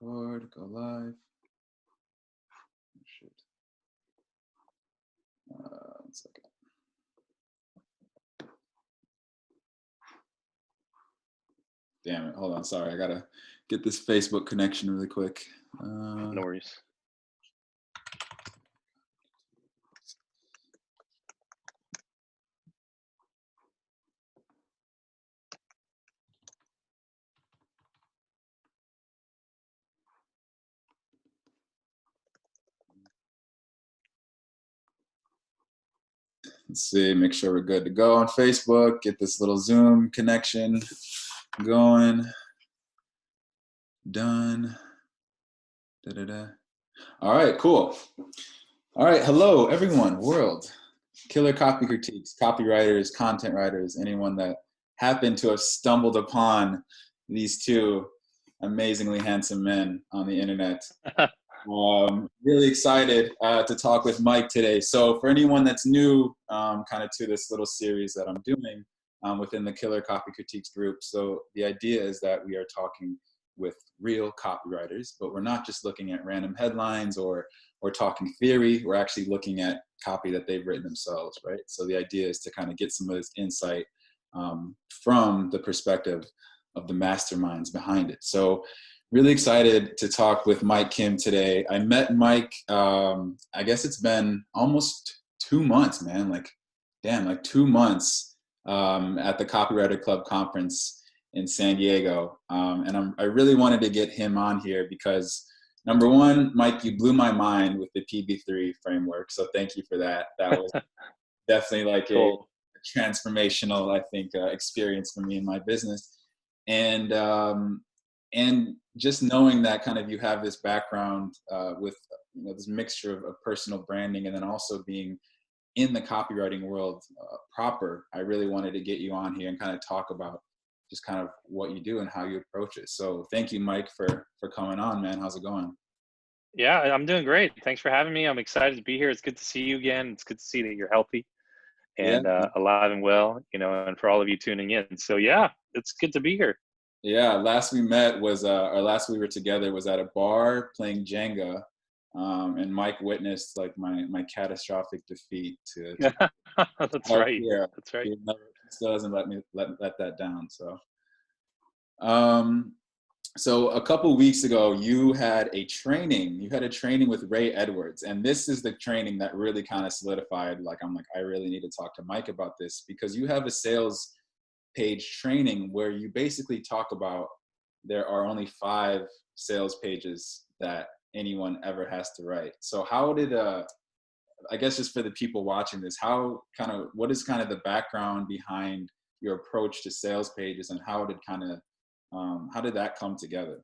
Record, go live. Shoot. 1 second. Damn it. Hold on. Sorry. I got to get this Facebook connection really quick. No worries. Let's see, make sure we're good to go on Facebook. Get this little Zoom connection going. Done. Da-da-da. All right, cool. All right, hello, everyone, world. Killer copy critiques, copywriters, content writers, anyone that happened to have stumbled upon these two amazingly handsome men on the internet. Really excited to talk with Mike today. So for anyone that's new kind of to this little series that I'm doing within the Killer Copy Critiques group, so the idea is that we are talking with real copywriters, but we're not just looking at random headlines or talking theory. We're actually looking at copy that they've written themselves, right? So the idea is to kind of get some of this insight from the perspective of the masterminds behind it. So really excited to talk with Mike Kim today. I met Mike, I guess it's been almost 2 months, man. Like 2 months at the Copywriter Club conference in San Diego. And I really wanted to get him on here because number one, Mike, you blew my mind with the PB3 framework. So thank you for that. That was definitely like Cool. a transformational, I think, experience for me in my business. And just knowing that kind of you have this background with this mixture of personal branding and then also being in the copywriting world proper, I really wanted to get you on here and kind of talk about just kind of what you do and how you approach it. So thank you, Mike, for coming on, man. How's it going? Yeah, I'm doing great. Thanks for having me. I'm excited to be here. It's good to see you again. It's good to see that you're healthy Yeah. and alive and well, and for all of you tuning in. So yeah, it's good to be here. Yeah, last we met was, or last we were together was at a bar playing Jenga, and Mike witnessed like my catastrophic defeat to That's right. yeah, That's right. he still doesn't let that down. So a couple weeks ago, you had a training with Ray Edwards, and this is the training that really kind of solidified. Like I'm like, I really need to talk to Mike about this because you have a sales page training where you basically talk about there are only 5 sales pages that anyone ever has to write. So how did I guess just for the people watching this, what is kind of the background behind your approach to sales pages and how did that come together?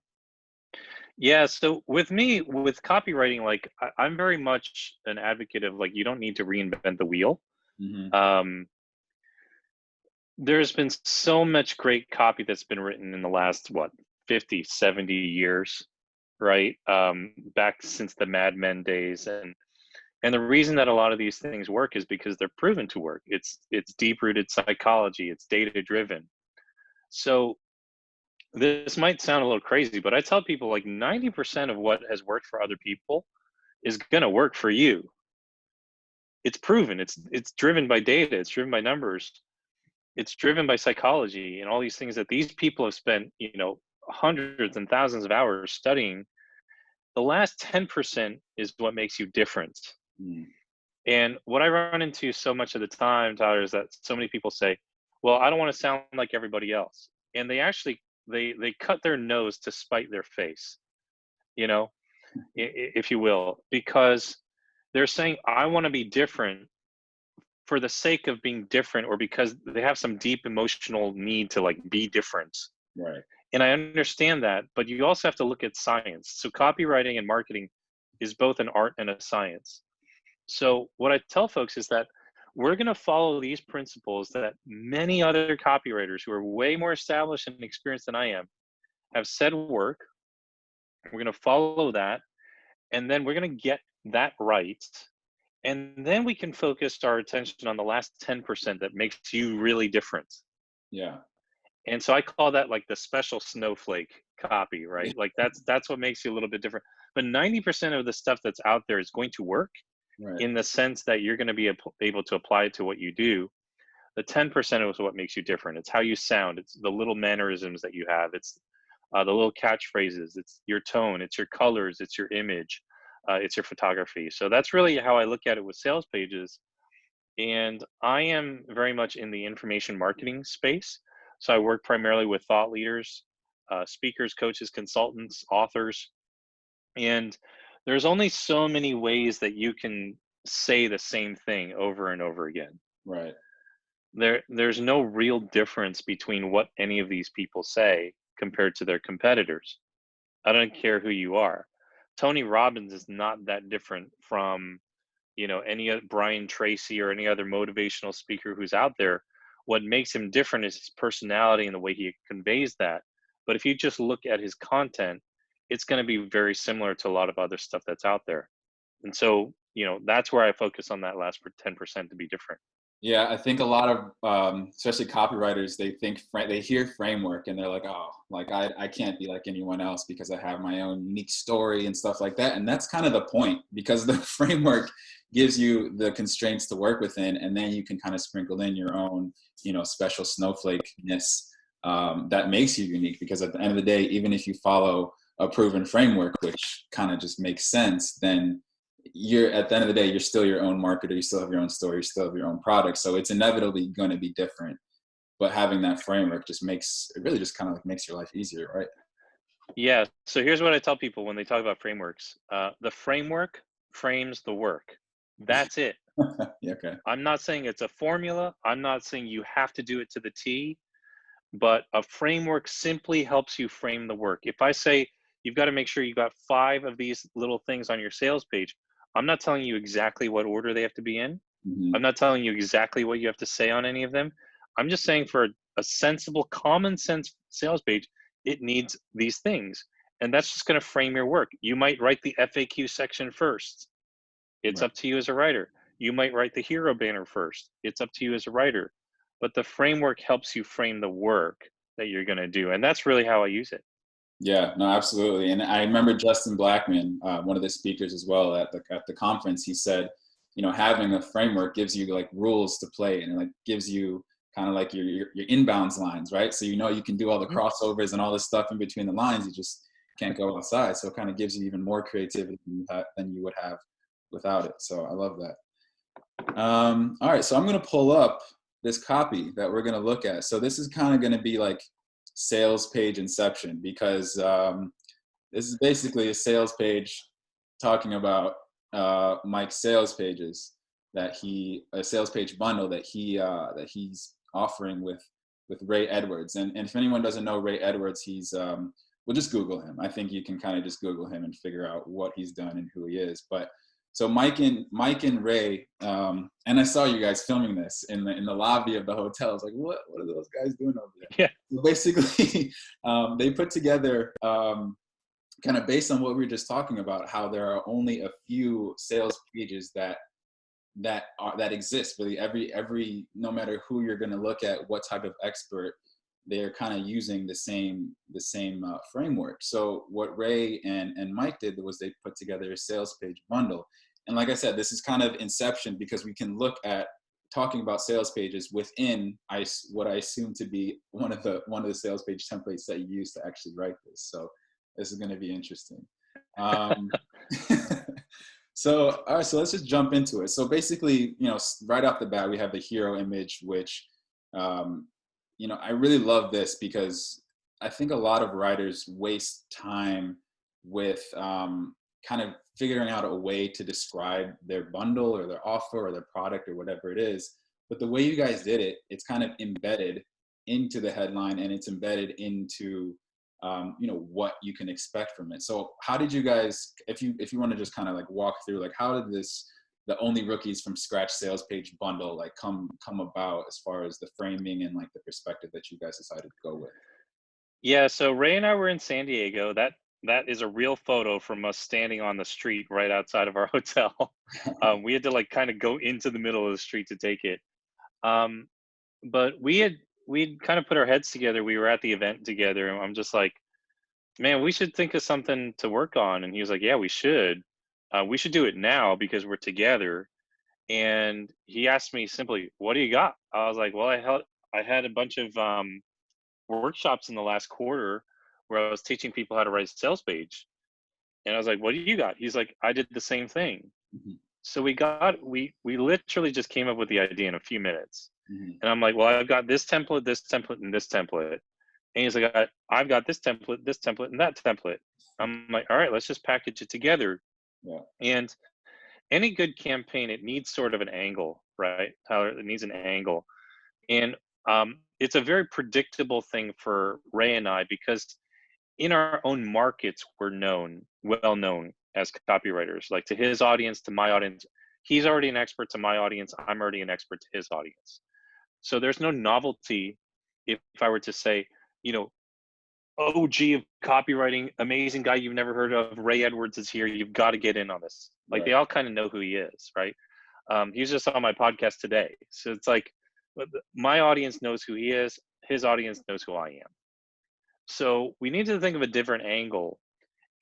Yeah. So with me, with copywriting, like I'm very much an advocate of like you don't need to reinvent the wheel. Mm-hmm. Um, there's been so much great copy that's been written in the last 50, 70 years, right? Back since the Mad Men days, and the reason that a lot of these things work is because they're proven to work. It's deep rooted psychology. It's data driven. So this might sound a little crazy, but I tell people like 90% of what has worked for other people is going to work for you. It's proven. It's driven by data. It's driven by numbers. It's driven by psychology and all these things that these people have spent, hundreds and thousands of hours studying. The last 10% is what makes you different. Mm. And what I run into so much of the time, Tyler, is that so many people say, well, I don't want to sound like everybody else. And they actually, they cut their nose to spite their face, if you will, because they're saying, I want to be different for the sake of being different or because they have some deep emotional need to like be different. Right. And I understand that, but you also have to look at science. So copywriting and marketing is both an art and a science. So what I tell folks is that we're going to follow these principles that many other copywriters who are way more established and experienced than I am have said work. We're going to follow that, and then we're going to get that right. And then we can focus our attention on the last 10% that makes you really different. Yeah. And so I call that like the special snowflake copy, right? Like that's what makes you a little bit different. But 90% of the stuff that's out there is going to work Right. in the sense that you're going to be able to apply it to what you do. The 10% is what makes you different. It's how you sound. It's the little mannerisms that you have. It's the little catchphrases. It's your tone. It's your colors. It's your image. It's your photography. So that's really how I look at it with sales pages. And I am very much in the information marketing space. So I work primarily with thought leaders, speakers, coaches, consultants, authors, and there's only so many ways that you can say the same thing over and over again. Right. There's no real difference between what any of these people say compared to their competitors. I don't care who you are. Tony Robbins is not that different from, any other Brian Tracy or any other motivational speaker who's out there. What makes him different is his personality and the way he conveys that. But if you just look at his content, it's going to be very similar to a lot of other stuff that's out there. And so, that's where I focus on that last 10% to be different. Yeah, I think a lot of, especially copywriters, they hear framework and they're like, oh, like I can't be like anyone else because I have my own unique story and stuff like that. And that's kind of the point, because the framework gives you the constraints to work within, and then you can kind of sprinkle in your own, special snowflakeness that makes you unique. Because at the end of the day, even if you follow a proven framework, which kind of just makes sense, then you're, at the end of the day, you're still your own marketer. You still have your own story. You still have your own product. So it's inevitably going to be different. But having that framework it really just kind of like makes your life easier, right? Yeah. So here's what I tell people when they talk about frameworks. The framework frames the work. That's it. Yeah, okay. I'm not saying it's a formula. I'm not saying you have to do it to the T, but a framework simply helps you frame the work. If I say you've got to make sure you got 5 of these little things on your sales page, I'm not telling you exactly what order they have to be in. Hmm. I'm not telling you exactly what you have to say on any of them. I'm just saying for a sensible, common sense sales page, it needs these things. And that's just going to frame your work. You might write the FAQ section first. It's Right. up to you as a writer. You might write the hero banner first. It's up to you as a writer. But the framework helps you frame the work that you're going to do. And that's really how I use it. Yeah, no, absolutely. And I remember Justin Blackman, one of the speakers as well at the conference, he said, having a framework gives you like rules to play, and it like gives you kind of like your inbounds lines, right? So you can do all the Mhm. crossovers and all this stuff in between the lines. You just can't go outside. So it kind of gives you even more creativity than you would have without it. So I love that. All right, so I'm going to pull up this copy that we're going to look at. So this is kind of going to be like sales page inception, because this is basically a sales page talking about Mike's sales pages a sales page bundle that he's offering with Ray Edwards. And if anyone doesn't know Ray Edwards, he's well, just Google him. I think you can kind of just Google him and figure out what he's done and who he is. But so Mike and Ray, and I saw you guys filming this in the lobby of the hotel. I was like, what are those guys doing over there? Yeah. So basically, they put together, kind of based on what we were just talking about, how there are only a few sales pages that exist. Really, every no matter who you're going to look at, what type of expert, they're kind of using the same framework. So what Ray and Mike did was they put together a sales page bundle. And like I said, this is kind of inception, because we can look at talking about sales pages within what I assume to be one of the sales page templates that you use to actually write this. So this is going to be interesting. So all right, so let's just jump into it. So basically, right off the bat, we have the hero image, which I really love this, because I think a lot of writers waste time with kind of figuring out a way to describe their bundle or their offer or their product or whatever it is. But the way you guys did it, it's kind of embedded into the headline, and it's embedded into what you can expect from it. So how did you guys, if you want to just kind of like walk through, like how did the Only Rookies from Scratch sales page bundle like come about, as far as the framing and like the perspective that you guys decided to go with? Yeah. So Ray and I were in San Diego. That is a real photo from us standing on the street right outside of our hotel. We had to like kind of go into the middle of the street to take it. But we had we kind of put our heads together. We were at the event together, and I'm just like, man, we should think of something to work on. And he was like, yeah, we should. We should do it now because we're together. And he asked me simply, what do you got? I was like, well, I had a bunch of workshops in the last quarter where I was teaching people how to write a sales page. And I was like, what do you got? He's like, I did the same thing. Mhm. So we literally just came up with the idea in a few minutes. Mhm. And I'm like, well, I've got this template, and this template. And he's like, I've got this template, and that template. I'm like, all right, let's just package it together. Yeah. And any good campaign, it needs sort of an angle, right, Tyler? It needs an angle. And it's a very predictable thing for Ray and I because in our own markets, we're well known as copywriters. Like to his audience, to my audience, he's already an expert to my audience. I'm already an expert to his audience. So there's no novelty if I were to say, you know, OG of copywriting, amazing guy you've never heard of, Ray Edwards is here. You've got to get in on this. Like Right. they all kind of know who he is, right? He's just on my podcast today. So it's like my audience knows who he is. His audience knows who I am. So we need to think of a different angle.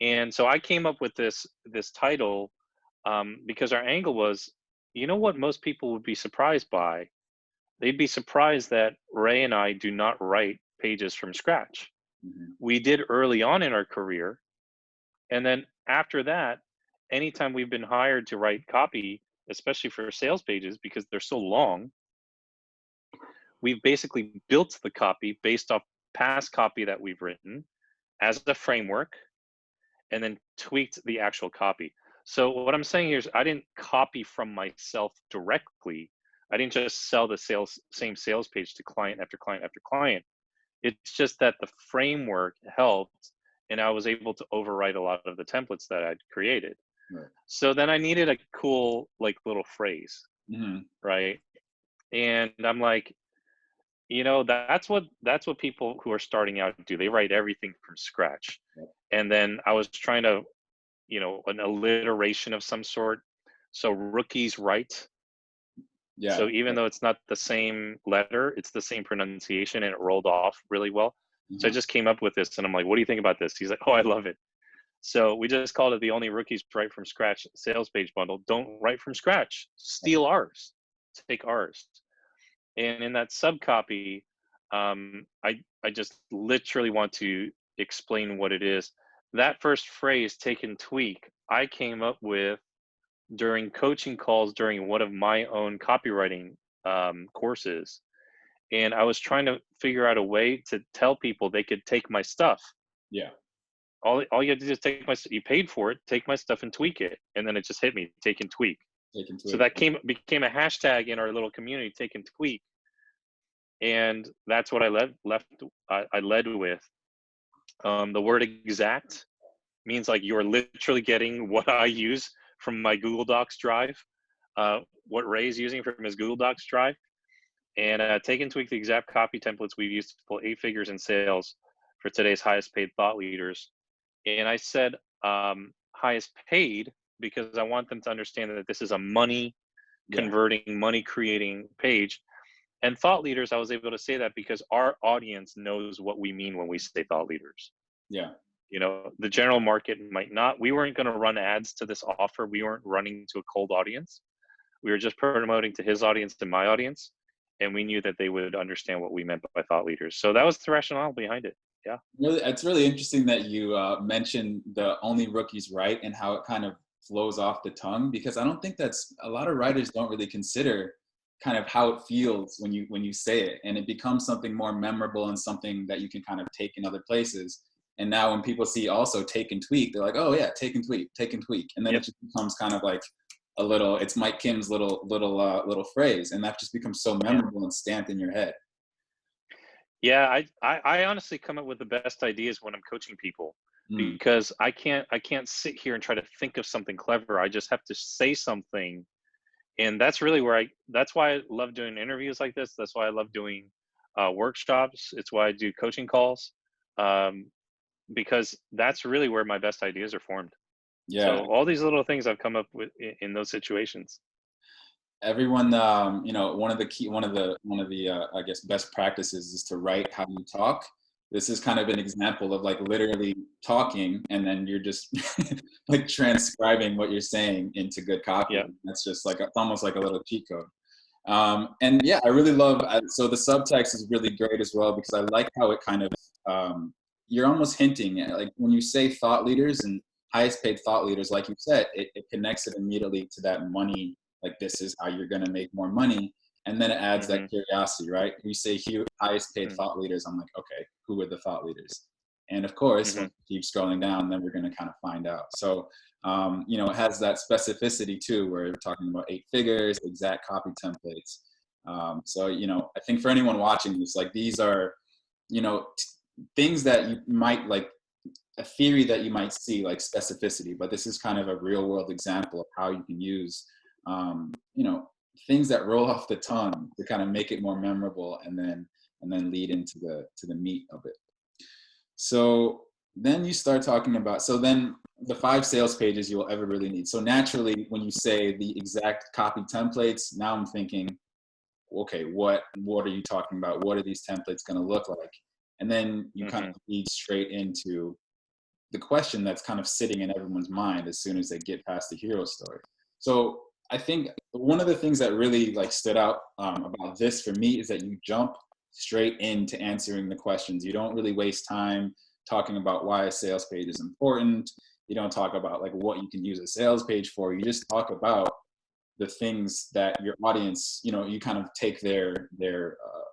And so I came up with this title because our angle was, you know what most people would be surprised by? They'd be surprised that Ray and I do not write pages from scratch. Mhm. We did early on in our career. And then after that, anytime we've been hired to write copy, especially for sales pages, because they're so long, we've basically built the copy based off past copy that we've written as a framework and then tweaked the actual copy. So what I'm saying here is I didn't copy from myself directly. I didn't just sell the same sales page to client after client after client. It's just that the framework helped and I was able to overwrite a lot of the templates that I'd created. Right. So then I needed a cool like little phrase, Mhm. right? And I'm like, that's what people who are starting out do. They write everything from scratch. Yep. And then I was trying to, an alliteration of some sort. So rookies write. Yeah. So even Right. though it's not the same letter, it's the same pronunciation and it rolled off really well. So I Mhm. just came up with this and I'm like, what do you think about this? He's like, oh, I love it. So we just called it the only rookies write from scratch sales page bundle. Don't write from scratch. Steal ours. Take ours. And in that subcopy, I just literally want to explain what it is. That first phrase, take and tweak, I came up with during coaching calls during one of my own copywriting courses. And I was trying to figure out a way to tell people they could take my stuff. Yeah. All you have to do is take my, you paid for it, take my stuff and tweak it. And then it just hit me, take and tweak. Take and So tweak. that became a hashtag in our little community, take and tweak. And that's what I led with. The word exact means like you're literally getting what I use from my Google Docs drive, what Ray's using from his Google Docs drive, and take and tweak the exact copy templates we've used to pull 8 figures in sales for today's highest paid thought leaders. And I said highest paid because I want them to understand that this is a money Yeah. converting, money creating page. And thought leaders, I was able to say that because our audience knows what we mean when we say thought leaders. Yeah. The general market might not. We weren't going to run ads to this offer. We weren't running to a cold audience. We were just promoting to his audience and my audience. And we knew that they would understand what we meant by thought leaders. So that was the rationale behind it. Yeah. Really, it's really interesting that you mentioned the only rookies write and how it kind of flows off the tongue, because I don't think that's a lot of writers don't really consider kind of how it feels when you say it, and it becomes something more memorable and something that you can kind of take in other places. And now when people see also take and tweak, they're like, oh yeah, take and tweak, and then Yep. it just becomes kind of like a little, it's Mike Kim's little phrase, and that just becomes so Yeah. memorable and stamped in your head. Yeah, I honestly come up with the best ideas when I'm coaching people Mm. because I can't sit here and try to think of something clever. I just have to say something. And that's really that's why I love doing interviews like this. That's why I love doing workshops. It's why I do coaching calls, um, because that's really where my best ideas are formed. Yeah. So all these little things I've come up with in those situations. everyone, one of the I guess best practices is to write how you talk. This is kind of an example of like literally talking, and then you're just like transcribing what you're saying into good copy. Yeah. That's just like it's almost like a little cheat code. And yeah, I really love. So the subtext is really great as well because I like how it kind of you're almost hinting at, like when you say thought leaders and highest paid thought leaders, like you said, it connects it immediately to that money. Like this is how you're going to make more money, and then it adds that Mm-hmm. curiosity, right? You say highest paid Mm-hmm. thought leaders, I'm like, okay, who are the thought leaders? And of course, Mm-hmm. once you keep scrolling down, then we're going to kind of find out. So it has that specificity too, where we're talking about 8 figures, exact copy templates. So I think for anyone watching this, like these are, things that you might like, a theory that you might see like specificity, but this is kind of a real world example of how you can use, um, you know, things that roll off the tongue to kind of make it more memorable, and then lead into the meat of it. So then you start talking about, so then the 5 sales pages you'll ever really need. So naturally, when you say the exact copy templates, now I'm thinking, okay, what are you talking about? What are these templates going to look like? And then you kind Mm-hmm. of lead straight into the question that's kind of sitting in everyone's mind as soon as they get past the hero story. So I think one of the things that really like stood out about this for me is that you jump straight into answering the questions. You don't really waste time talking about why a sales page is important. You don't talk about like what you can use a sales page for. You just talk about the things that your audience, you kind of take their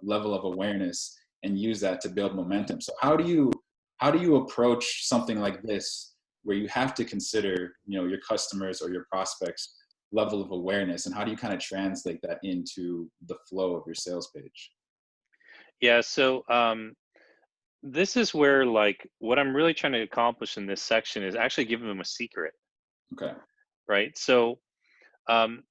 level of awareness and use that to build momentum. So how do you approach something like this where you have to consider, your customers or your prospects level of awareness, and how do you kind of translate that into the flow of your sales page? Yeah. So this is where like what I'm really trying to accomplish in this section is actually giving them a secret, Okay. right? So um,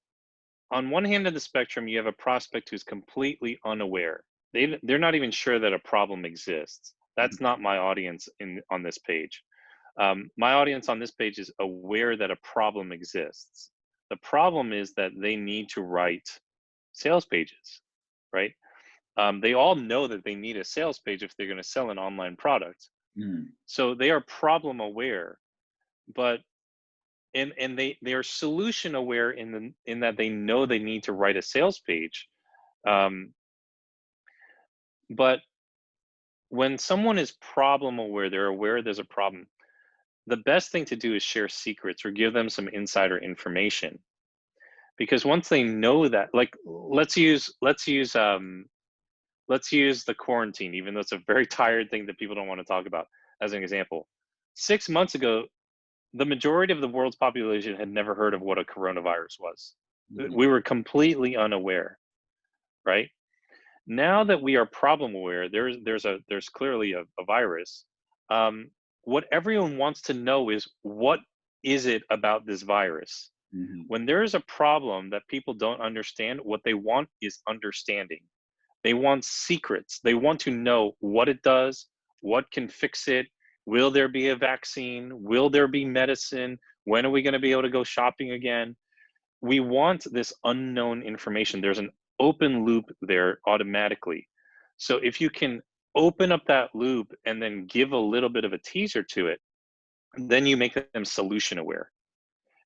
on one hand of the spectrum, you have a prospect who's completely unaware. They're not even sure that a problem exists. That's not my audience on this page. My audience on this page is aware that a problem exists. The problem is that they need to write sales pages, right? They all know that they need a sales page if they're going to sell an online product. Mm, So they are problem aware, but and they are solution aware in that they know they need to write a sales page. Um, but when someone is problem aware, they're aware there's a problem. The best thing to do is share secrets or give them some insider information, because once they know that, like let's use the quarantine, even though it's a very tired thing that people don't want to talk about, as an example. 6 months ago, the majority of the world's population had never heard of what a coronavirus was. mhm, We were completely unaware, right? Now that we are problem aware, there's clearly a virus. What everyone wants to know is, what is it about this virus? mhm, When there is a problem that people don't understand, what they want is understanding. They want secrets. They want to know what it does, what can fix it. Will there be a vaccine? Will there be medicine? When are we going to be able to go shopping again? We want this unknown information. There's an open loop there automatically. So if you can open up that loop and then give a little bit of a teaser to it, then you make them solution aware.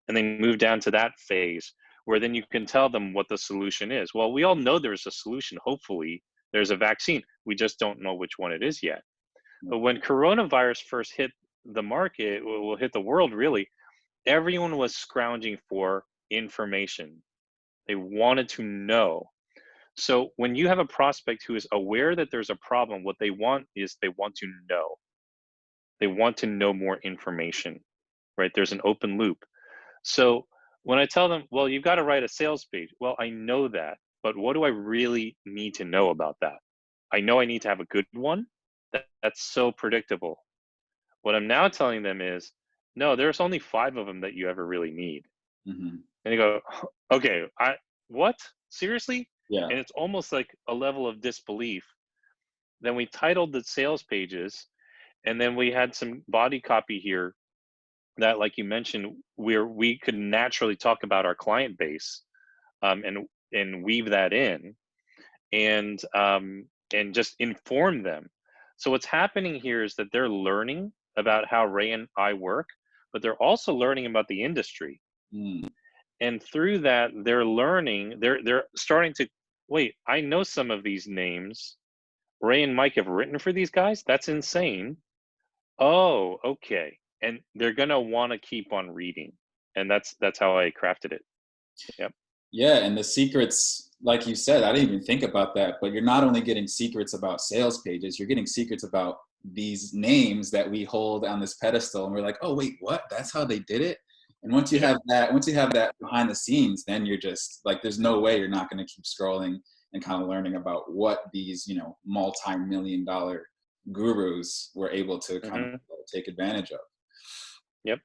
And then move down to that phase where then you can tell them what the solution is. Well, we all know there's a solution. Hopefully, there's a vaccine. We just don't know which one it is yet. But when coronavirus first hit the market, will hit the world really, everyone was scrounging for information. They wanted to know. So when you have a prospect who is aware that there's a problem, what they want is they want to know. They want to know more information, right? There's an open loop. So when I tell them, well, you've got to write a sales page. Well, I know that, but what do I really need to know about that? I know I need to have a good one. That's so predictable. What I'm now telling them is, no, there's only 5 of them that you ever really need. mhm. And they go, okay, what? Seriously? Yeah. And it's almost like a level of disbelief. Then we titled the sales pages, and then we had some body copy here that, like you mentioned, where we could naturally talk about our client base. And and weave that in, and just inform them. So what's happening here is that they're learning about how Ray and I work, but they're also learning about the industry. Mm. And through that, they're learning, they're starting to, wait, I know some of these names. Ray and Mike have written for these guys? That's insane. Oh, okay. And they're gonna want to keep on reading. And that's how I crafted it. Yep. Yeah, and the secrets, like you said, I didn't even think about that, but you're not only getting secrets about sales pages, you're getting secrets about these names that we hold on this pedestal, and we're like, oh wait, what? That's how they did it? And Yep. once you have that behind the scenes, then you're just like, there's no way you're not going to keep scrolling and kind of learning about what these, multi-million dollar gurus were able to kind of Hmm. take advantage of. Yep.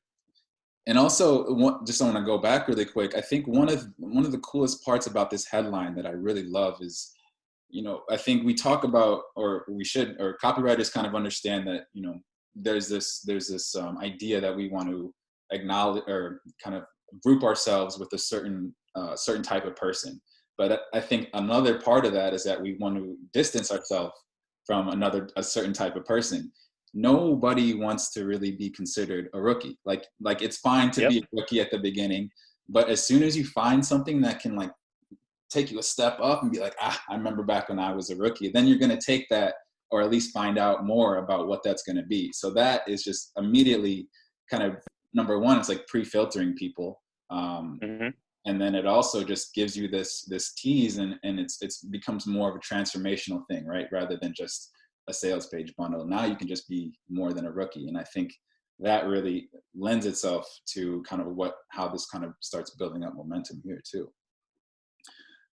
And also, just I want to go back really quick. I think one of the coolest parts about this headline that I really love is, I think we talk about, or we should, or copywriters kind of understand that, there's this idea that we want to acknowledge or kind of group ourselves with a certain type of person. But I think another part of that is that we want to distance ourselves from a certain type of person. Nobody wants to really be considered a rookie. Like it's fine to Yep. be a rookie at the beginning, but as soon as you find something that can like take you a step up and be like, I remember back when I was a rookie, then you're going to take that, or at least find out more about what that's going to be. So that is just immediately kind of number one. It's like pre-filtering people. Hmm. And then it also just gives you this tease, and it's becomes more of a transformational thing, right? Rather than just a sales page bundle. Now you can just be more than a rookie. And I think that really lends itself to kind of how this kind of starts building up momentum here too.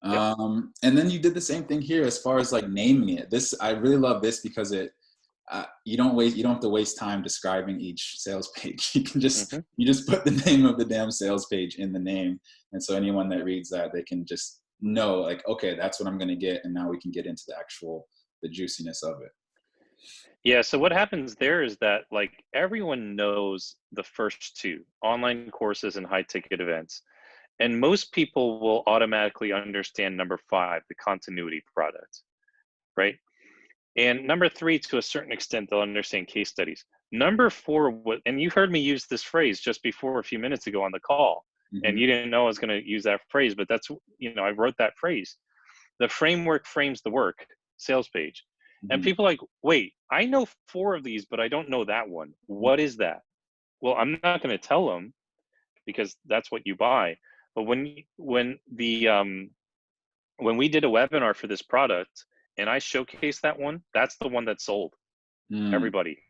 Yep. And then you did the same thing here as far as like naming it. This, I really love this because you don't have to waste time describing each sales page. Hmm. You just put the name of the damn sales page in the name. And so anyone that reads that, they can just know like, okay, that's what I'm going to get. And now we can get into the juiciness of it. Yeah, so what happens there is that like everyone knows the first two, online courses and high ticket events. And most people will automatically understand number five, the continuity product, right? And number three, to a certain extent, they'll understand case studies. Number four, and you heard me use this phrase just before a few minutes ago on the call, and Hmm. you didn't know I was going to use that phrase, but that's, I wrote that phrase. The framework frames the work, sales page. And Hmm. people are like, wait, I know four of these, but I don't know that one. What is that? Well, I'm not going to tell them because that's what you buy. But when we did a webinar for this product and I showcased that one, that's the one that sold Mm. everybody.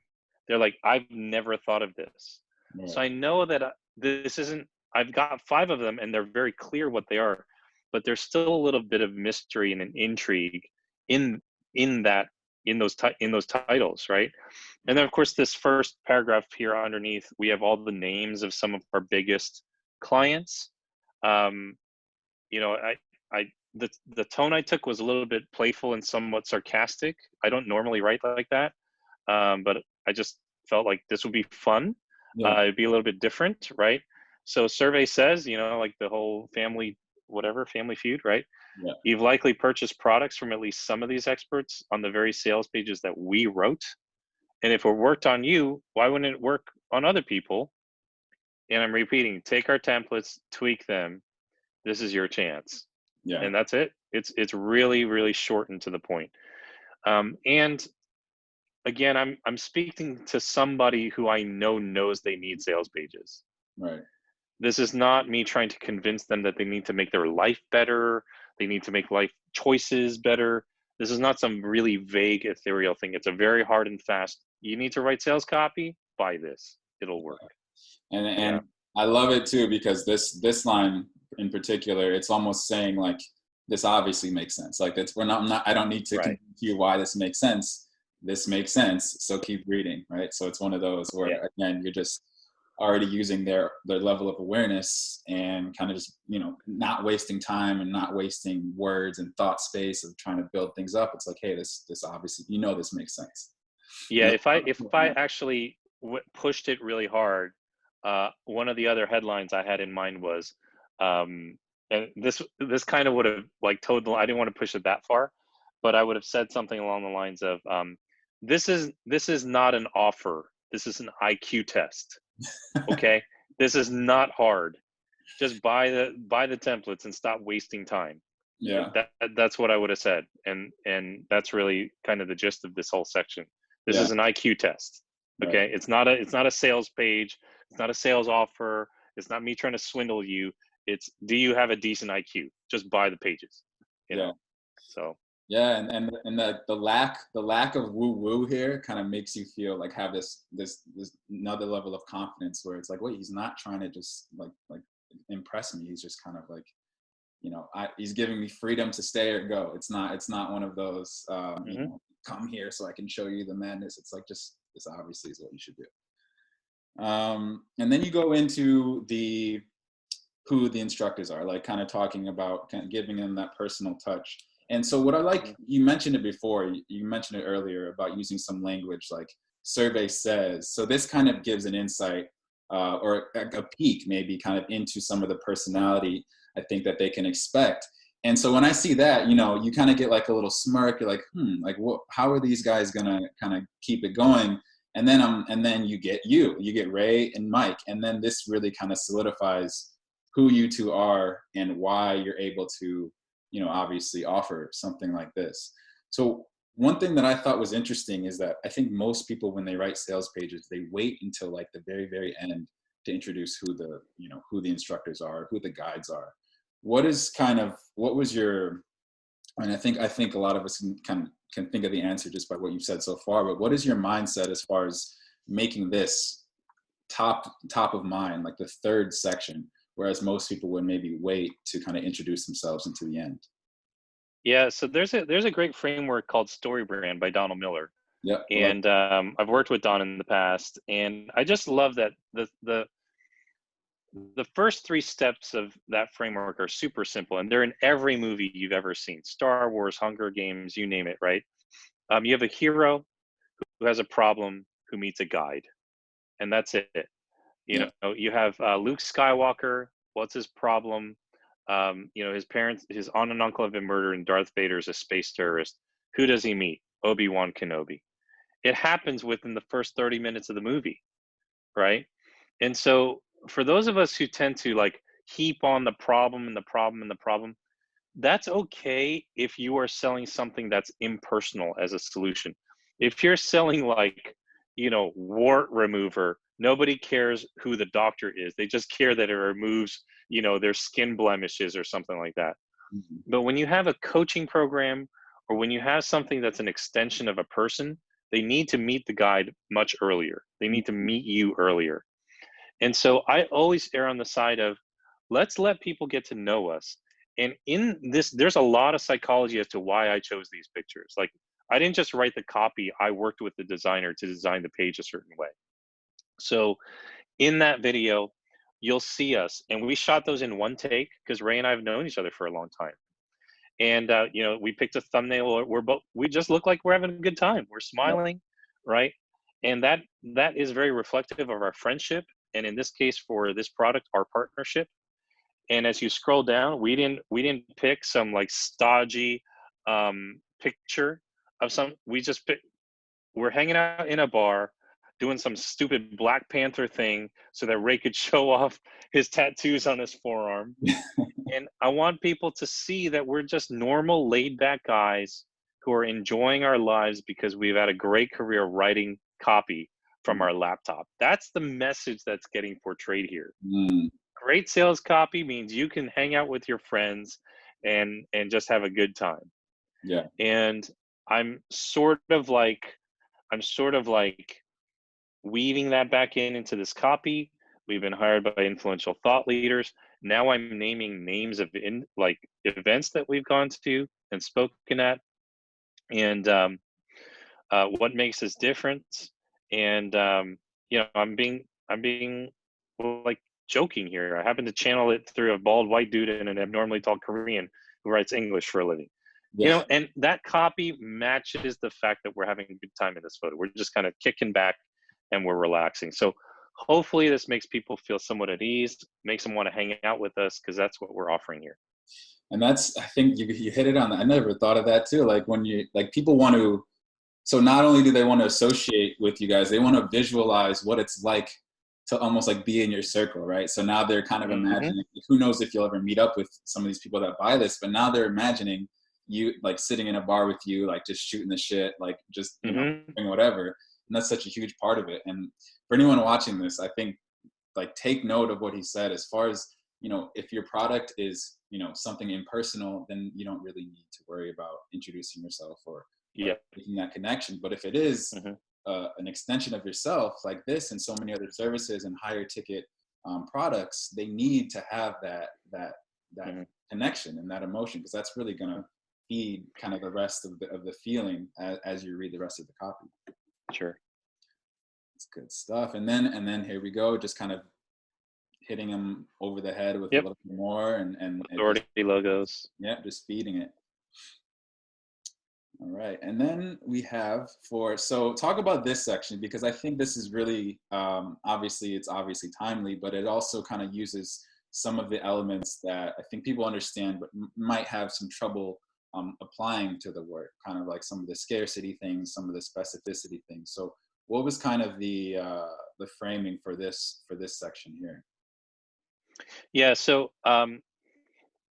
They're like, I've never thought of this. So Right. I know that this isn't, I've got five of them and they're very clear what they are, but there's still a little bit of mystery and an intrigue in in that in those titles, right? And then of course this first paragraph here underneath, we have all the names of some of our biggest clients. Um, I the tone I took was a little bit playful and somewhat sarcastic. I don't normally write like that, but I just felt like this would be fun. Yeah. It'd be a little bit different, right? So survey says, like the whole family, whatever, family feud, right? Yeah. You've likely purchased products from at least some of these experts on the very sales pages that we wrote. And if it worked on you, why wouldn't it work on other people? And I'm repeating, take our templates, tweak them. This is your chance. Yeah. And that's it. It's really, really short and to the point. And again, I'm speaking to somebody who I know knows they need sales pages. Right. This is not me trying to convince them that they need to make their life better. They need to make life choices better. This is not some really vague, ethereal thing. It's a very hard and fast. You need to write sales copy. Buy this. It'll work. And Yeah. I love it too because this line in particular, it's almost saying like, this obviously makes sense. Like that's, I don't need to Right. convince you why this makes sense. This makes sense. So keep reading, right? So it's one of those Yeah. where again, you're just already using their level of awareness and kind of just, not wasting time and not wasting words and thought space of trying to build things up. It's like, hey, this obviously, this makes sense. Yeah. And If I actually pushed it really hard, one of the other headlines I had in mind was, and this kind of would have like told the, I didn't want to push it that far, but I would have said something along the lines of, this is not an offer. This is an IQ test. Okay, this is not hard. Just buy the templates and stop wasting time. Yeah. That's what I would have said, and that's really kind of the gist of this whole section. This Yeah. is an IQ test. Right. Okay, it's not a sales page. It's not a sales offer. It's not me trying to swindle you. It's, do you have a decent IQ? Just buy the pages. You Yeah. know. So Yeah, and the lack of woo woo here kind of makes you feel like have this another level of confidence where it's like, wait, he's not trying to just like impress me. He's just kind of like, he's giving me freedom to stay or go. It's not one of those come here so I can show you the madness. It's like, just this obviously is what you should do. And then you go into who the instructors are, like kind of talking about kind of giving them that personal touch. And so what I like, you mentioned it before, you mentioned it earlier about using some language like survey says. So this kind of gives an insight or a peek maybe kind of into some of the personality I think that they can expect. And so when I see that, you kind of get like a little smirk. You're like, like how are these guys gonna kind of keep it going? And then you get Ray and Mike. And then this really kind of solidifies who you two are and why you're able to, obviously offer something like this. So one thing that I thought was interesting is that I think most people, when they write sales pages, they wait until like the very, very end to introduce who the instructors are, who the guides are. What was your, and I think a lot of us can think of the answer just by what you've said so far, but what is your mindset as far as making this top of mind, like the third section, whereas most people would maybe wait to kind of introduce themselves into the end? yeah, so there's a great framework called StoryBrand by Donald Miller, Yep. and I've worked with Don in the past, and I just love that the first three steps of that framework are super simple, and they're in every movie you've ever seen: Star Wars, Hunger Games, you name it, right? You have a hero who has a problem, who meets a guide, and that's it. Yep. You have Luke Skywalker. What's his problem? His parents, his aunt and uncle have been murdered, and Darth Vader is a space terrorist. Who does he meet? Obi-Wan Kenobi. It happens within the first 30 minutes of the movie, right? And so for those of us who tend to like heap on the problem and the problem and the problem, that's okay if you are selling something that's impersonal as a solution. If you're selling like, wart remover, nobody cares who the doctor is. They just care that it removes, their skin blemishes or something like that. Mm-hmm. But when you have a coaching program, or when you have something that's an extension of a person, they need to meet the guide much earlier. They need to meet you earlier. And so I always err on the side of, let's let people get to know us. And in this, there's a lot of psychology as to why I chose these pictures. Like, I didn't just write the copy, I worked with the designer to design the page a certain way. So in that video, you'll see us, and we shot those in one take because Ray and I have known each other for a long time. And we picked a thumbnail. We just look like we're having a good time. We're smiling, right? And that is very reflective of our friendship, and in this case, for this product, our partnership. And as you scroll down, we didn't pick some like stodgy picture of some. We're hanging out in a bar doing some stupid Black Panther thing so that Ray could show off his tattoos on his forearm. And I want people to see that we're just normal, laid back guys who are enjoying our lives because we've had a great career writing copy from our laptop. That's the message that's getting portrayed here. Mm. Great sales copy means you can hang out with your friends and just have a good time. Yeah. And I'm sort of like weaving that back into this copy. We've been hired by influential thought leaders. Now I'm naming names of events that we've gone to and spoken at, and what makes us different. And I'm being like joking here. I happen to channel it through a bald white dude and an abnormally tall Korean who writes English for a living. Yeah. And that copy matches the fact that we're having a good time in this photo. We're just kind of kicking back and we're relaxing. So hopefully this makes people feel somewhat at ease, makes them want to hang out with us, because that's what we're offering here. And that's, I think you hit it on. I never thought of that too. Like when you, like people want to, so not only do they want to associate with you guys, they want to visualize what it's like to almost like be in your circle, right? So now they're kind of imagining, who knows if you'll ever meet up with some of these people that buy this, but now they're imagining you like sitting in a bar with you, like just shooting the shit, like just, you know, doing whatever. And that's such a huge part of it. And for anyone watching this, I think like take note of what he said as far as, you know, if your product is, you know, something impersonal, then you don't really need to worry about introducing yourself or making that connection. But if it is an extension of yourself like this and so many other services and higher ticket products, they need to have that connection and that emotion, because that's really going to feed kind of the rest of the feeling as you read the rest of the copy. Sure. It's good stuff. And then here we go, just kind of hitting them over the head with a little bit more and authority logos. Yeah, just feeding it. All right, and then we have so talk about this section, because I think this is really it's obviously timely, but it also kind of uses some of the elements that I think people understand but might have some trouble applying to the work, kind of like some of the scarcity things, some of the specificity things. So what was kind of the framing for this section here? Yeah, so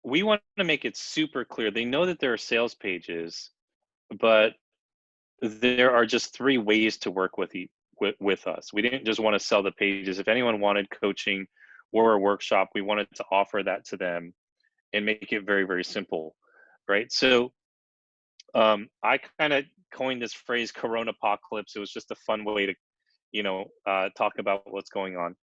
we want to make it super clear. They know that there are sales pages, but there are just 3 ways to work with us. We didn't just want to sell the pages. If anyone wanted coaching or a workshop, we wanted to offer that to them and make it very, very simple, right? So I kind of coined this phrase Coronopocalypse. It was just a fun way to, you know, talk about what's going on.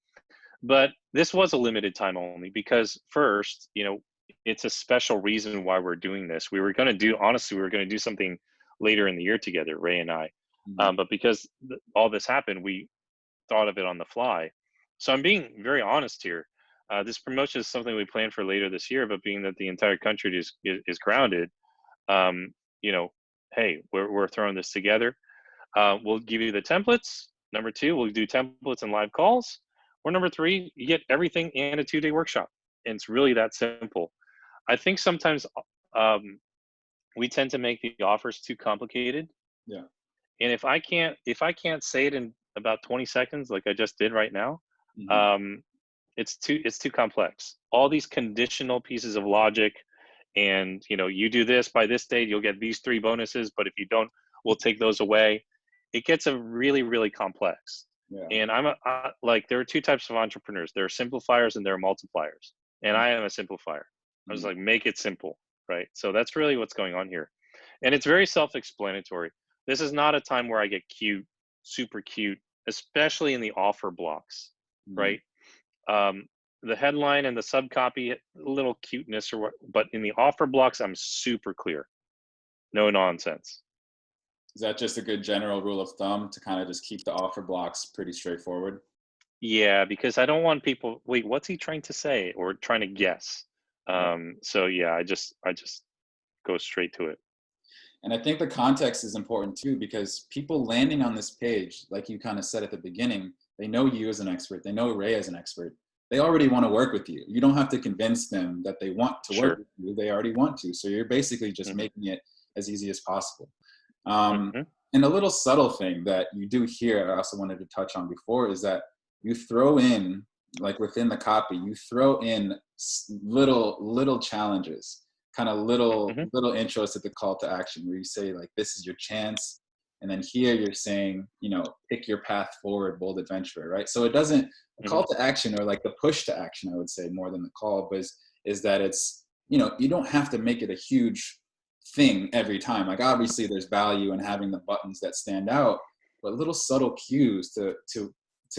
But this was a limited time only, because first, you know, it's a special reason why we're doing this. We were going to do something later in the year together, Ray and I. But because all this happened, we thought of it on the fly. So I'm being very honest here. This promotion is something we planned for later this year, but being that the entire country is grounded, you know, hey, we're throwing this together. We'll give you the templates. Number 2, we'll do templates and live calls. Or number 3, you get everything and a 2-day workshop. And it's really that simple. I think sometimes we tend to make the offers too complicated. Yeah. And if I can't say it in about 20 seconds, like I just did right now, it's too complex. All these conditional pieces of logic, and you know, you do this by this date, you'll get these 3 bonuses, but if you don't, we'll take those away. It gets a really, really complex. Yeah. And like, there are 2 types of entrepreneurs. There are simplifiers and there are multipliers. And I am a simplifier. I was like, make it simple, right? So that's really what's going on here. And it's very self-explanatory. This is not a time where I get cute, super cute, especially in the offer blocks, right? The headline and the sub copy, a little cuteness or what, but in the offer blocks, I'm super clear. No nonsense. Is that just a good general rule of thumb to kind of just keep the offer blocks pretty straightforward? Yeah, because I don't want people, wait, what's he trying to say, or trying to guess? So yeah, I just go straight to it. And I think the context is important too, because people landing on this page, like you kind of said at the beginning, they know you as an expert. They know Ray as an expert. They already want to work with you. You don't have to convince them that they want to work with you. They already want to. So you're basically just making it as easy as possible. And a little subtle thing that you do here, I also wanted to touch on before, is that you throw in, like within the copy, you throw in little challenges, kind of little intros to the call to action, where you say like, this is your chance. And then here you're saying, you know, pick your path forward, bold adventurer, right? So it doesn't, the call to action, or like the push to action, I would say more than the call, but is that it's, you know, you don't have to make it a huge thing every time. Like obviously there's value in having the buttons that stand out, but little subtle cues to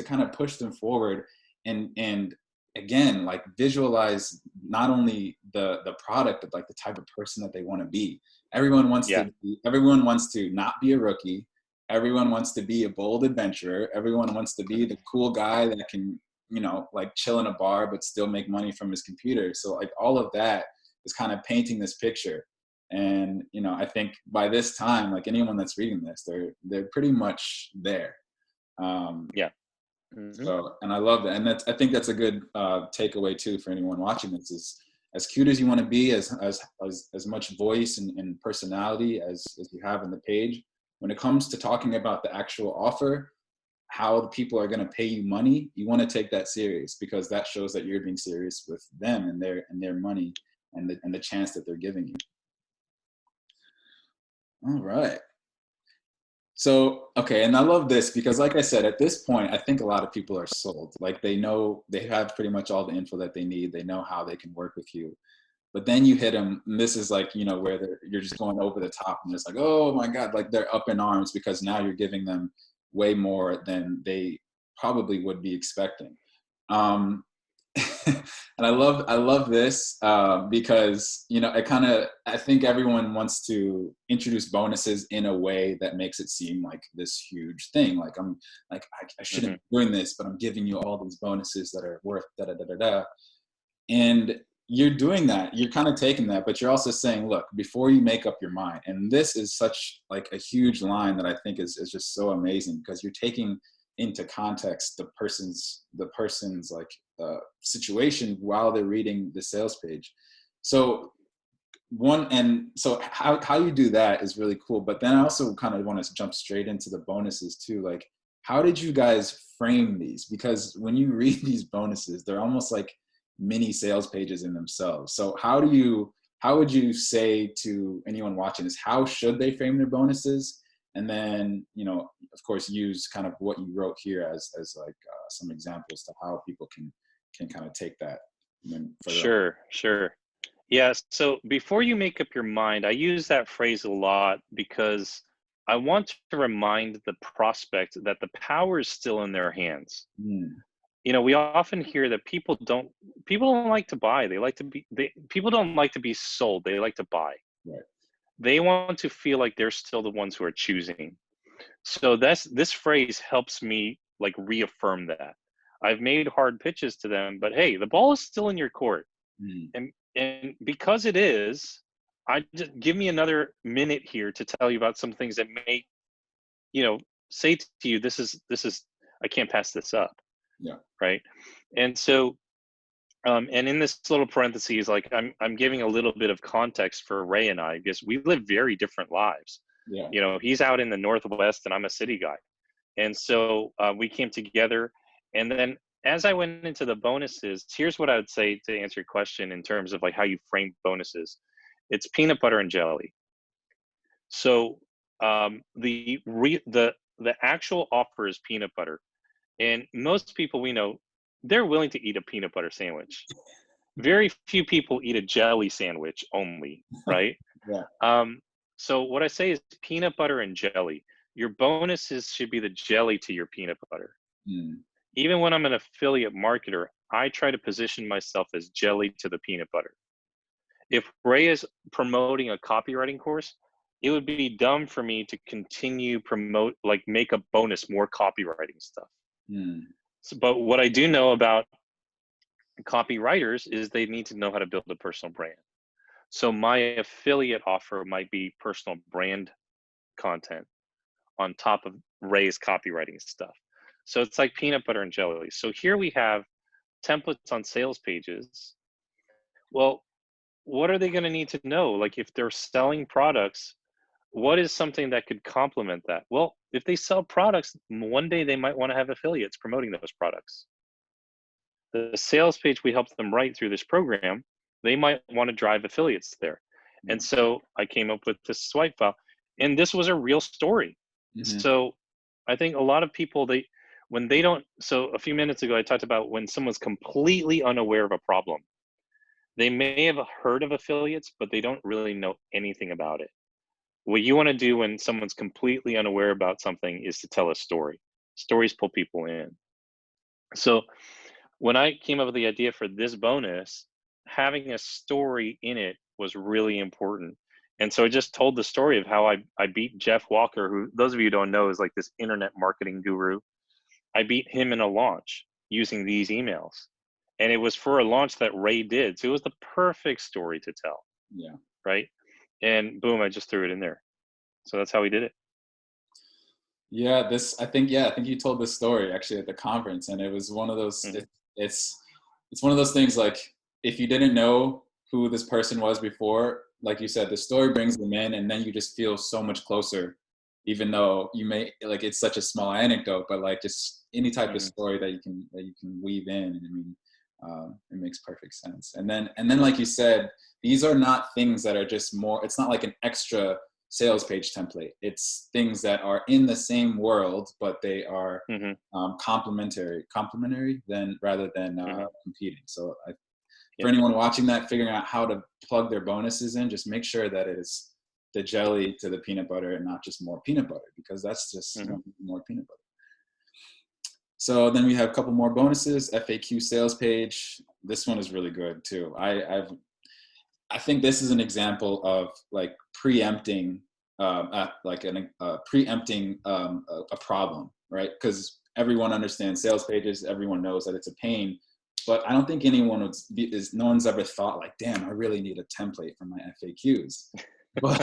kind of push them forward and again, like visualize not only the product, but like the type of person that they want to be. Everyone wants to not be a rookie. Everyone wants to be a bold adventurer. Everyone wants to be the cool guy that can, you know, like chill in a bar, but still make money from his computer. So like all of that is kind of painting this picture. And, you know, I think by this time, like anyone that's reading this, they're pretty much there. Hmm. So, and I love that. And I think that's a good takeaway too for anyone watching this is as cute as you want to be, as much voice and personality as you have in the page, when it comes to talking about the actual offer, how the people are going to pay you money, you want to take that serious because that shows that you're being serious with them and their money and the chance that they're giving you. All right. So, okay, and I love this because like I said, at this point, I think a lot of people are sold. Like they know they have pretty much all the info that they need. They know how they can work with you. But then you hit them, and this is like, where you're just going over the top and it's like, oh my God, like they're up in arms because now you're giving them way more than they probably would be expecting. Um, and I love this because I think everyone wants to introduce bonuses in a way that makes it seem like this huge thing. Like I shouldn't Hmm. be doing this, but I'm giving you all these bonuses that are worth da da da da da. And you're doing that. You're kind of taking that, but you're also saying, look, before you make up your mind. And this is such like a huge line that I think is just so amazing because you're taking into context the person's like situation while they're reading the sales page. So how you do that is really cool. But then I also kind of want to jump straight into the bonuses too. Like, how did you guys frame these? Because when you read these bonuses, they're almost like mini sales pages in themselves. So how would you say to anyone watching this, how should they frame their bonuses? And then, of course, use kind of what you wrote here as like some examples to how people can kind of take that and then further. Sure, sure. Yeah, so before you make up your mind, I use that phrase a lot because I want to remind the prospect that the power is still in their hands. Mm, We often hear that people don't like to buy. People don't like to be sold. They like to buy. right. They want to feel like they're still the ones who are choosing. So this phrase helps me like reaffirm that. I've made hard pitches to them, but hey, the ball is still in your court. Mm, And because it is, I just give me another minute here to tell you about some things that may, you know, say to you, this is I can't pass this up, yeah. right? And so, and in this little parentheses, like I'm giving a little bit of context for Ray and I because we live very different lives. Yeah. He's out in the Northwest and I'm a city guy, and so we came together. And then as I went into the bonuses, here's what I would say to answer your question in terms of like how you frame bonuses. It's peanut butter and jelly. So the actual offer is peanut butter, and most people we know they're willing to eat a peanut butter sandwich. Very few people eat a jelly sandwich only, right? Yeah. Um, so what I say is peanut butter and jelly. Your bonuses should be the jelly to your peanut butter. Mm, Even when I'm an affiliate marketer, I try to position myself as jelly to the peanut butter. If Ray is promoting a copywriting course, it would be dumb for me to continue like make a bonus more copywriting stuff. mm, So, but what I do know about copywriters is they need to know how to build a personal brand. So my affiliate offer might be personal brand content on top of Ray's copywriting stuff. So it's like peanut butter and jelly. So here we have templates on sales pages. Well, what are they going to need to know? Like if they're selling products, what is something that could complement that? Well, if they sell products, one day they might want to have affiliates promoting those products. The sales page we help them write through this program, they might want to drive affiliates there. yeah. And so I came up with this swipe file, and this was a real story. Mm-hmm. So I think a lot of people, when they don't, so a few minutes ago, I talked about when someone's completely unaware of a problem. They may have heard of affiliates, but they don't really know anything about it. What you want to do when someone's completely unaware about something is to tell a story. Stories pull people in. So when I came up with the idea for this bonus, having a story in it was really important. And so I just told the story of how I beat Jeff Walker, who those of you who don't know is like this internet marketing guru. I beat him in a launch using these emails. And it was for a launch that Ray did. So it was the perfect story to tell, Yeah. right? And boom, I just threw it in there. So that's how we did it. Yeah, I think you told this story actually at the conference, and it was one of those. Hmm. It's one of those things like if you didn't know who this person was before, like you said, the story brings them in, and then you just feel so much closer, even though you may like it's such a small anecdote, but like just any type of Hmm. story that you can weave in. I mean, it makes perfect sense. And then like you said, these are not things that are just more. It's not like an extra sales page template. It's things that are in the same world, but they are Hmm. complementary than rather than Hmm. competing. So for Yep. anyone watching that, figuring out how to plug their bonuses in, just make sure that it is the jelly to the peanut butter and not just more peanut butter, because that's just Hmm. more peanut butter. So then we have a couple more bonuses. FAQ sales page. This one is really good too. I think this is an example of like preempting, preempting a problem, right? Because everyone understands sales pages, everyone knows that it's a pain, but I don't think no one's ever thought like, damn, I really need a template for my FAQs. But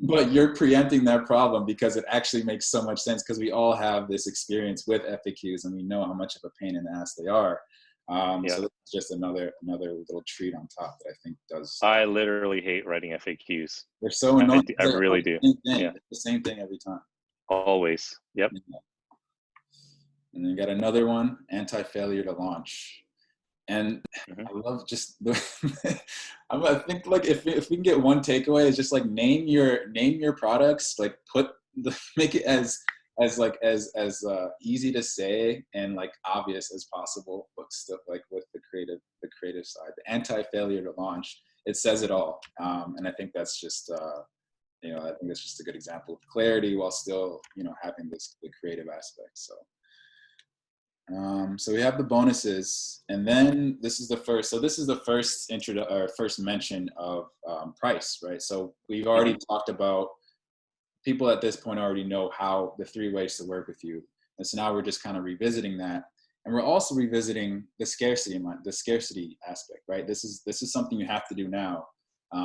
but you're preempting that problem because it actually makes so much sense because we all have this experience with FAQs and we know how much of a pain in the ass they are. Yeah. So that's just another little treat on top that I think does. I literally hate writing FAQs. They're so I, annoying. I They're really always do. the same thing. Yeah. It's the same thing every time. Always. Yep. Yeah. And then you got another one, anti-failure to launch. And Hmm. I love just the I think like if we can get one takeaway, it's just like name your products, like make it as easy to say and like obvious as possible, but still like with the creative side. The anti-failure to launch, it says it all. And I think that's just I think that's just a good example of clarity while still having the creative aspect. So we have the bonuses, and then this is the first. So this is the first intro or first mention of price, right? So we've Hmm. already talked about people at this point already know how the 3 ways to work with you, and so now we're just kind of revisiting that, and we're also revisiting the scarcity aspect, right? This is something you have to do now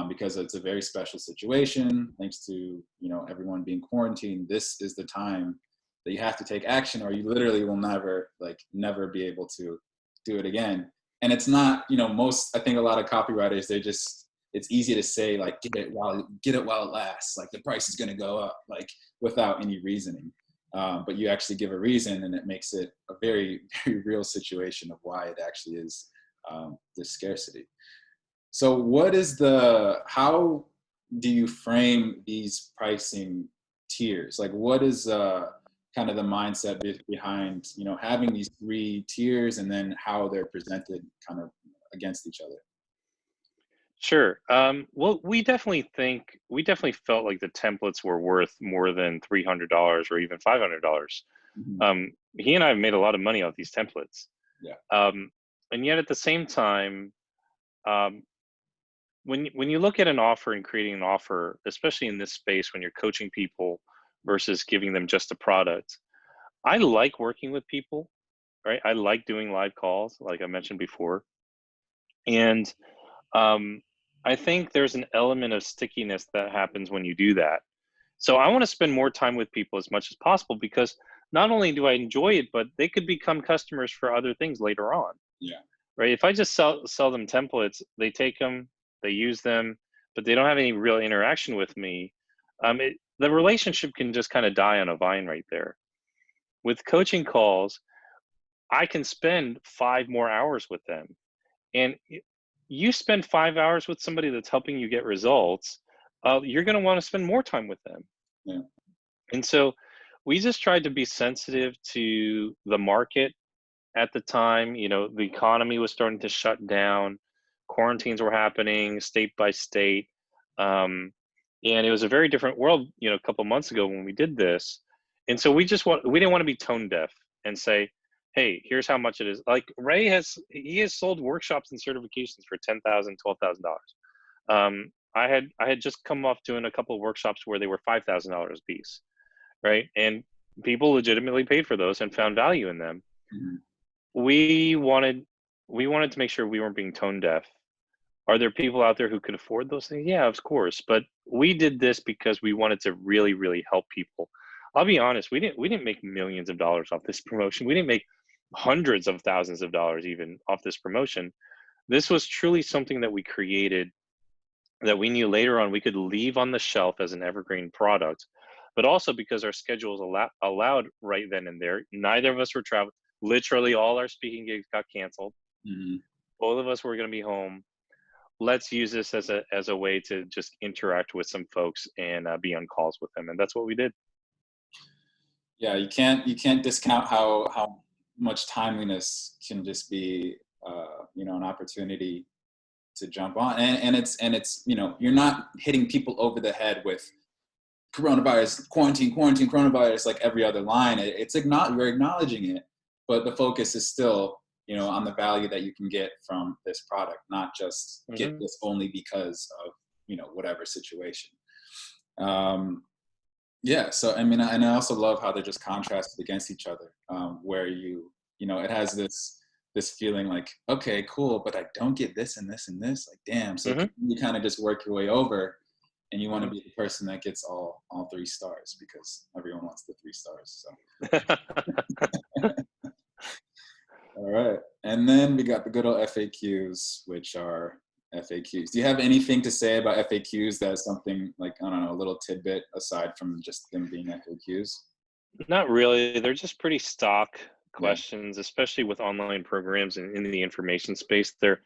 because it's a very special situation. Thanks to everyone being quarantined, this is the time that you have to take action or you literally will never be able to do it again. And it's not, I think a lot of copywriters, it's easy to say like, get it while it lasts. Like the price is going to go up, like without any reasoning. But you actually give a reason and it makes it a very, very real situation of why it actually is this scarcity. So how do you frame these pricing tiers? Like what is kind of the mindset behind, having these 3 tiers and then how they're presented kind of against each other? Sure. Well, we definitely felt like the templates were worth more than $300 or even $500. Mhm. He and I have made a lot of money off these templates. Yeah. Um, and yet at the same time, um, when you look at an offer and creating an offer, especially in this space when you're coaching people versus giving them just a product, I like working with people, right? I like doing live calls, like I mentioned before. And um, I think there's an element of stickiness that happens when you do that. So I want to spend more time with people as much as possible because not only do I enjoy it, but they could become customers for other things later on, Yeah. right? If I just sell them templates, they take them, they use them, but they don't have any real interaction with me. The relationship can just kind of die on a vine right there. With coaching calls, I can spend 5 more hours with them. And you spend 5 hours with somebody that's helping you get results, you're going to want to spend more time with them. Yeah. And so we just tried to be sensitive to the market at the time. The economy was starting to shut down, quarantines were happening state by state. Um, and it was a very different world, a couple months ago when we did this. And so we didn't want to be tone deaf and say, hey, here's how much it is. Like he has sold workshops and certifications for $10,000, $12,000. I had just come off doing a couple of workshops where they were $5,000 a piece, right? And people legitimately paid for those and found value in them. Mhm. We wanted we wanted to make sure we weren't being tone deaf. Are there people out there who could afford those things? Yeah, of course. But we did this because we wanted to really, really help people. I'll be honest, we didn't make millions of dollars off this promotion. We didn't make hundreds of thousands of dollars even off this promotion. This was truly something that we created that we knew later on we could leave on the shelf as an evergreen product, but also because our schedules allowed right then and there. Neither of us were traveling. Literally, all our speaking gigs got canceled. Mm-hmm. Both of us were going to be home. Let's use this as a way to just interact with some folks and be on calls with them, and that's what we did. Yeah, you can't discount how much timeliness can just be an opportunity to jump on, and it's you're not hitting people over the head with coronavirus, quarantine, coronavirus, like every other line. You're acknowledging it, but the focus is still on the value that you can get from this product, not just get this only because of whatever situation. Yeah, so I mean, and I also love how they're just contrasted against each other, where it has this feeling like, okay, cool, but I don't get this and this and this. Like, damn. So you kind of just work your way over, and you want to be the person that gets all 3 stars because everyone wants the 3 stars. So. All right, and then we got the good old FAQs, which are FAQs. Do you have anything to say about FAQs that's something like, I don't know, a little tidbit aside from just them being FAQs? Not really. They're just pretty stock questions, especially with online programs and in the information space. They're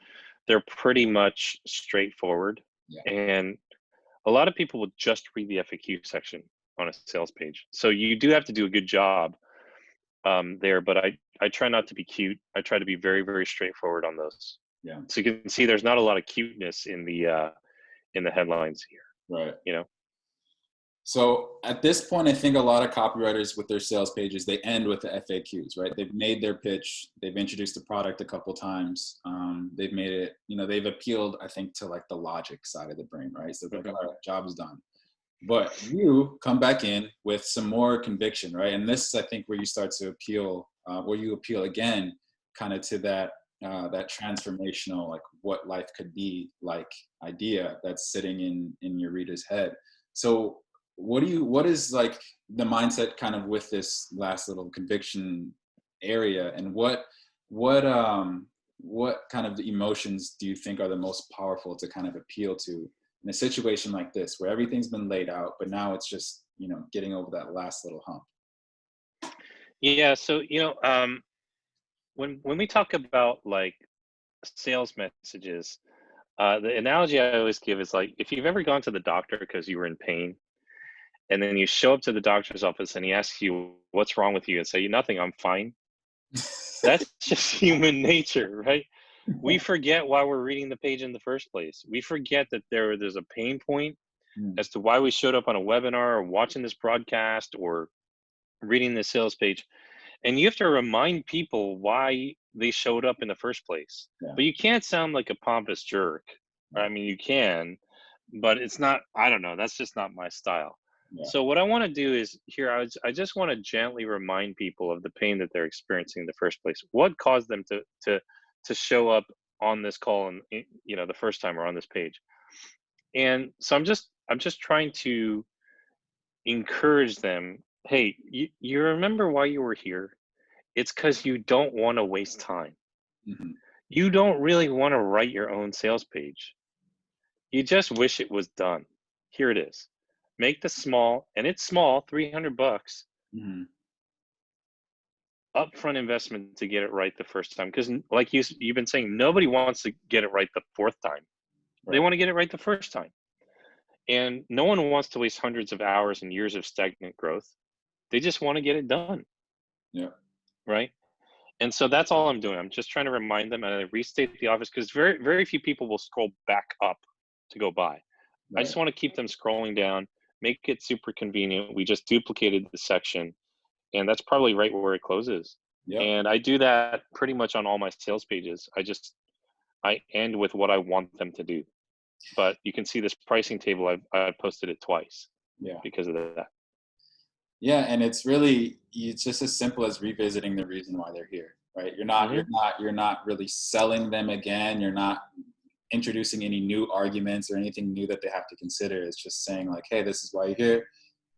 pretty much straightforward. Yeah. And a lot of people will just read the FAQ section on a sales page. So you do have to do a good job there, but I try not to be cute. I try to be very, very straightforward on those. Yeah. So you can see there's not a lot of cuteness in the headlines here. Right. You know. So at this point, I think a lot of copywriters with their sales pages, they end with the FAQs, right? They've made their pitch, they've introduced the product a couple times, they've made it, they've appealed, I think, to like the logic side of the brain, right? So they're like, all right, job is done. But you come back in with some more conviction, right? And this is, I think, where you start to appeal, where you appeal again, kind of to that transformational, like what life could be like idea that's sitting in your reader's head. So what is like the mindset kind of with this last little conviction area, and what kind of emotions do you think are the most powerful to kind of appeal to in a situation like this where everything's been laid out, but now it's just getting over that last little hump? Yeah, so when we talk about like sales messages, the analogy I always give is like, if you've ever gone to the doctor because you were in pain, and then you show up to the doctor's office and he asks you what's wrong with you and say, nothing, I'm fine. That's just human nature, right? We forget why we're reading the page in the first place. We forget that there's a pain point as to why we showed up on a webinar or watching this broadcast or reading the sales page. And you have to remind people why they showed up in the first place. Yeah. But you can't sound like a pompous jerk. I mean, you can, but it's not, I don't know, that's just not my style. Yeah. So what I want to do is here, I just want to gently remind people of the pain that they're experiencing in the first place. What caused them to show up on this call and the first time or on this page. And so I'm just trying to encourage them. Hey, you remember why you were here? It's because you don't want to waste time. Mm-hmm. You don't really want to write your own sales page. You just wish it was done. Here it is. Make the small, and it's small, $300. Mm-hmm. Upfront investment to get it right the first time. Because like you've been saying, nobody wants to get it right the 4th time. Right. They want to get it right the first time. And no one wants to waste hundreds of hours and years of stagnant growth. They just want to get it done. Yeah. Right. And so that's all I'm doing. I'm just trying to remind them, and I restate the office because very, very few people will scroll back up to go by. Right. I just want to keep them scrolling down, make it super convenient. We just duplicated the section, and that's probably right where it closes. Yep. And I do that pretty much on all my sales pages. I end with what I want them to do. But you can see this pricing table, I've posted it twice. Yeah. Because of that. Yeah, and it's just as simple as revisiting the reason why they're here, right? You're not really selling them again. You're not introducing any new arguments or anything new that they have to consider. It's just saying like, hey, this is why you're here.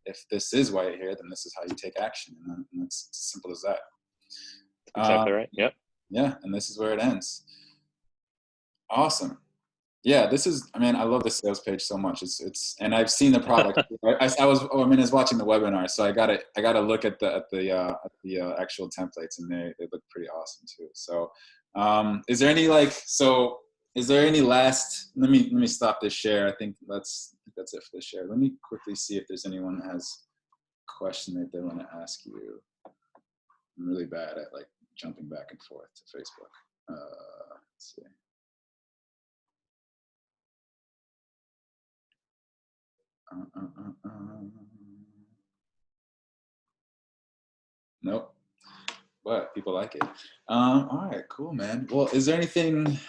if this is why you're here, then this is how you take action. And it's as simple as that. Exactly right. Yep. Yeah. And this is where it ends. Awesome. Yeah, this is, I mean, I love the sales page so much. And I've seen the product. I was watching the webinar, so I gotta look at the actual templates, and they look pretty awesome too. So, is there any last, let me stop this share. I think that's it for the share. Let me quickly see if there's anyone that has a question that they want to ask you. I'm really bad at like jumping back and forth to Facebook. Let's see. Nope, but people like it. All right, cool, man. Well, is there anything,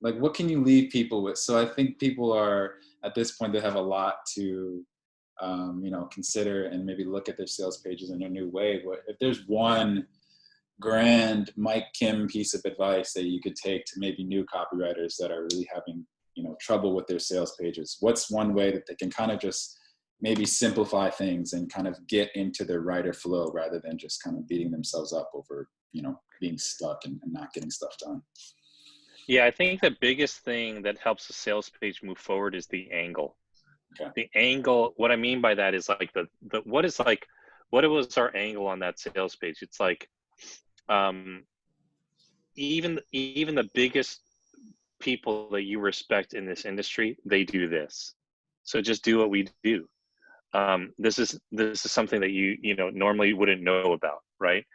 like, what can you leave people with? So I think people are at this point, they have a lot to consider and maybe look at their sales pages in a new way. But if there's one grand Mike Kim piece of advice that you could take to maybe new copywriters that are really having trouble with their sales pages, what's one way that they can kind of just maybe simplify things and kind of get into their writer flow rather than just kind of beating themselves up over being stuck and not getting stuff done? Yeah, I think the biggest thing that helps a sales page move forward is the angle. Okay. The angle, what I mean by that is like what was our angle on that sales page? It's like even the biggest people that you respect in this industry, they do this. So just do what we do. This is something that you normally wouldn't know about, right?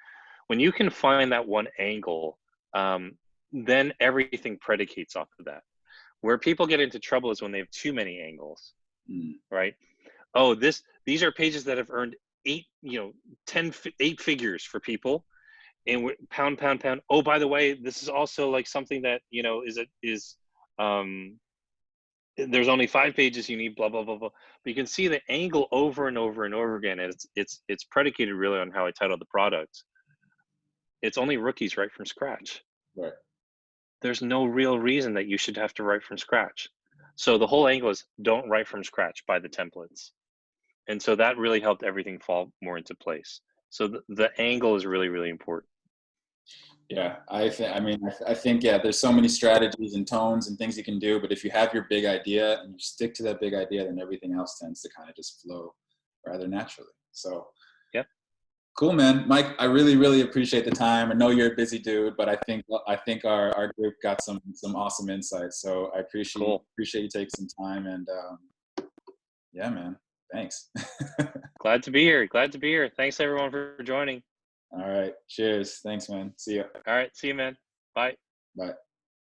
When you can find that one angle, then everything predicates off of that. Where people get into trouble is when they have too many angles, right? Oh, these are pages that have earned 8 figures for people, and pound. Oh, by the way, this is also like something that there's only 5 pages you need, blah blah blah blah. But you can see the angle over and over and over again, and it's predicated really on how I titled the product. It's only rookies write from scratch. Right. There's no real reason that you should have to write from scratch. So the whole angle is don't write from scratch, buy the templates. And so that really helped everything fall more into place. So the angle is really, really important. Yeah, I think, yeah, there's so many strategies and tones and things you can do, but if you have your big idea and you stick to that big idea, then everything else tends to kind of just flow rather naturally. So, yeah, cool, man. Mike, I really, really appreciate the time. I know you're a busy dude, but I think our group got some awesome insights. So I appreciate you taking some time, and yeah, man, thanks. Glad to be here. Thanks everyone for joining. All right. Cheers. Thanks, man. See you. All right. See you, man. Bye. Bye.